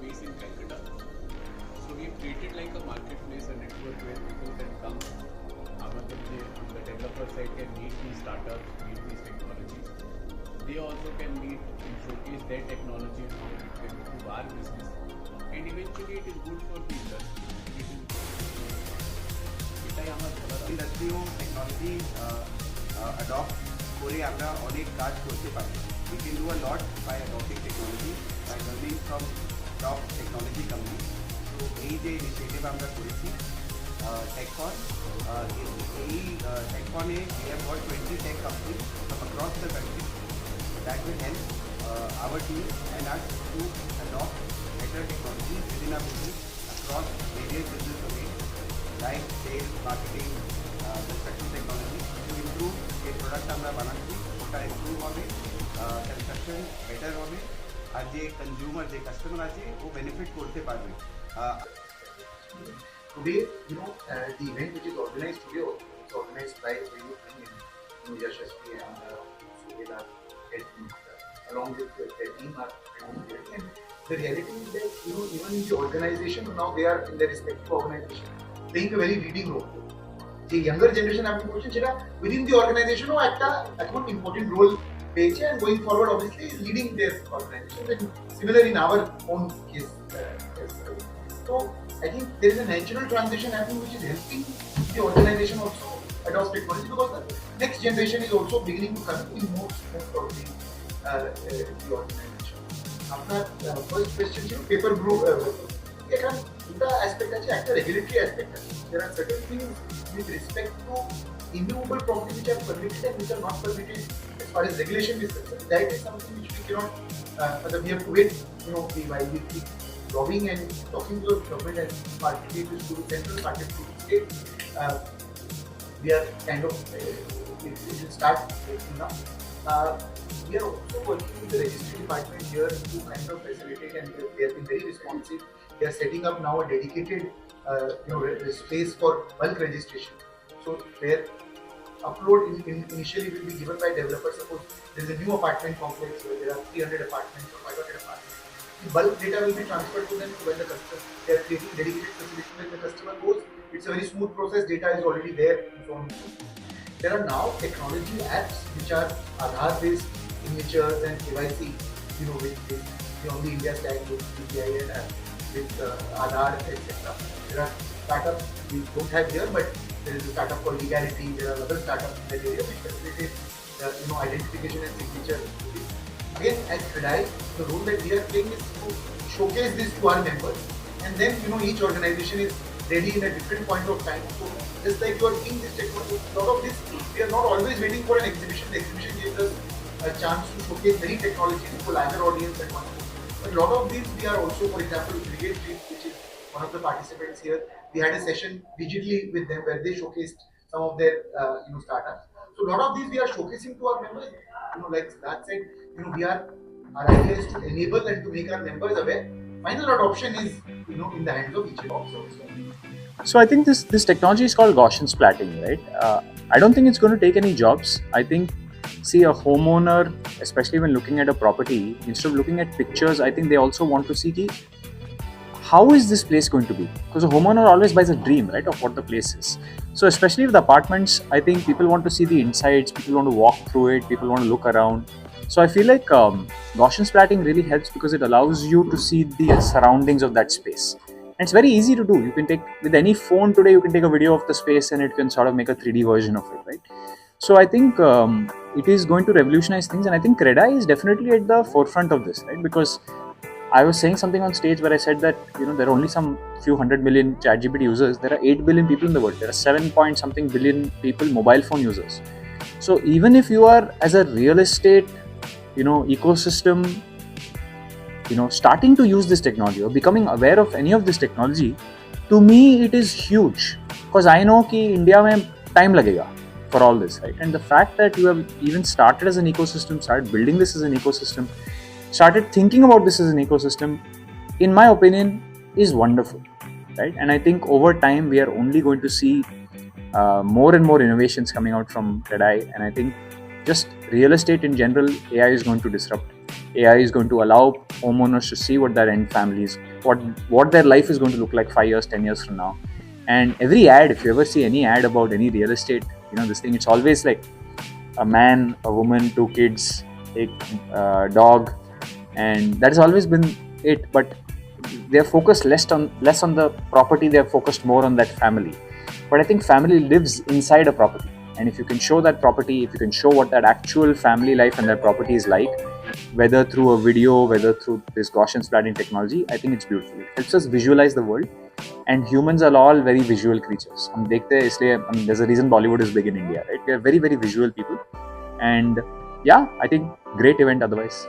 base in Calcutta. So we've created like a marketplace, a network where people can come. On the developer side can meet these startups, meet these technologies. They also can meet and showcase their technology and how it can improve our business. And eventually it is good for the industry. It is এটাই আমার বলার ইন্ডাস্ট্রিও technology adopt করে আমরা অনেক কাজ করতে পারি। We can do a lot by adopting technology, by learning from top technology companies. তো এই যে ইনিশিয়েটিভ আমরা করেছি TECHCON, এই TECHCON-এ we have got 20 tech companies from across the country that will help our team and us to adopt better technologies within our business across various business domains like sales, marketing, construction technology to improve যে product আমরা বানাচ্ছি ওটা improve হবে, construction better হবে, আর যে consumer যে customer আছে ও benefit করতে পারবে। Today, the event which is organized today is organized by Yashasvi and Suvela, along with their team are and the reality is that even in the organization now they are in their respective organization playing a very leading role. The younger generation application within the organization one important role plays and going forward obviously is leading their organization. And similar in our own case as well. So I think there is a natural transition happening which is helping the organization also adopt technology because the next generation is also beginning to come in more of the organization. After first question, paper group, the aspect is regulatory aspect. There are certain things with respect to immovable property which are permitted and which are not permitted as far as regulation is concerned. That is something which we cannot, we have to wait, while we keep lobbying and talking to the government and particularly to the central, particularly to the state. We are kind of, it will start now. We are also working with the registry department here to kind of facilitate, and they have been very responsive. They are setting up now a dedicated space for bulk registration. So where upload initially will be given by developers. Suppose there is a new apartment complex where there are 300 apartments or 500 apartments. The bulk data will be transferred to them when the customer, they are creating dedicated facility when the customer goes. It's a very smooth process, data is already there and so on. There are now technology apps which are Aadhaar based signatures and KYC, with on the India stack with UPI and with Aadhaar, etc. There are startups we don't have here, but there is a startup called Legality. There are other startups in that area which facilitate identification and signature. Again, as CREDAI, the role that we are playing is to showcase this to our members, and then each organization is ready in a different point of time. So just like you are seeing this technology, a lot of this we are not always waiting for an exhibition. The exhibition gives us a chance to showcase many technologies to a larger audience at once. But a lot of these we are also, for example, Brigade Street, which is one of the participants here, we had a session digitally with them where they showcased some of their startups. So a lot of these we are showcasing to our members. Like that said, our idea is to enable and to make our members aware. Final adoption is in the hands of each of us. So I think this technology is called Gaussian splatting, right? I don't think it's going to take any jobs. I think, see, a homeowner, especially when looking at a property, instead of looking at pictures, I think they also want to see how is this place going to be? Because a homeowner always buys a dream, right, of what the place is. So especially with apartments, I think people want to see the insides, people want to walk through it, people want to look around. So I feel like Gaussian splatting really helps because it allows you to see the surroundings of that space. And it's very easy to do. You can take, with any phone today, you can take a video of the space and it can sort of make a 3D version of it, right? So I think it is going to revolutionize things, and I think CREDAI is definitely at the forefront of this, right? Because I was saying something on stage where I said that there are only some few 100 million ChatGPT users. There are 8 billion people in the world. There are 7 billion people mobile phone users. So even if you are, as a real estate ecosystem, starting to use this technology or becoming aware of any of this technology, to me it is huge, because I know कि India में time लगेगा for all this, right? And the fact that you have even started as an ecosystem, started building this as an ecosystem, started thinking about this as an ecosystem, in my opinion, is wonderful, right? And I think over time we are only going to see more and more innovations coming out from CREDAI, and I think just real estate in general, AI is going to disrupt. AI is going to allow homeowners to see what their end families, what their life is going to look like 5 years, 10 years from now. And every ad, if you ever see any ad about any real estate, this thing, it's always like a man, a woman, 2 kids, a dog, and that has always been it. But they're focused less on the property, they're focused more on that family. But I think family lives inside a property, and if you can show that property, if you can show what that actual family life and that property is like, whether through a video, whether through this Gaussian splatting technology, I think it's beautiful. It helps us visualize the world, and humans are all very visual creatures. हम देखते हैं, इसलिए there's a reason Bollywood is big in India, right? We are very, very visual people, and yeah, I think great event otherwise.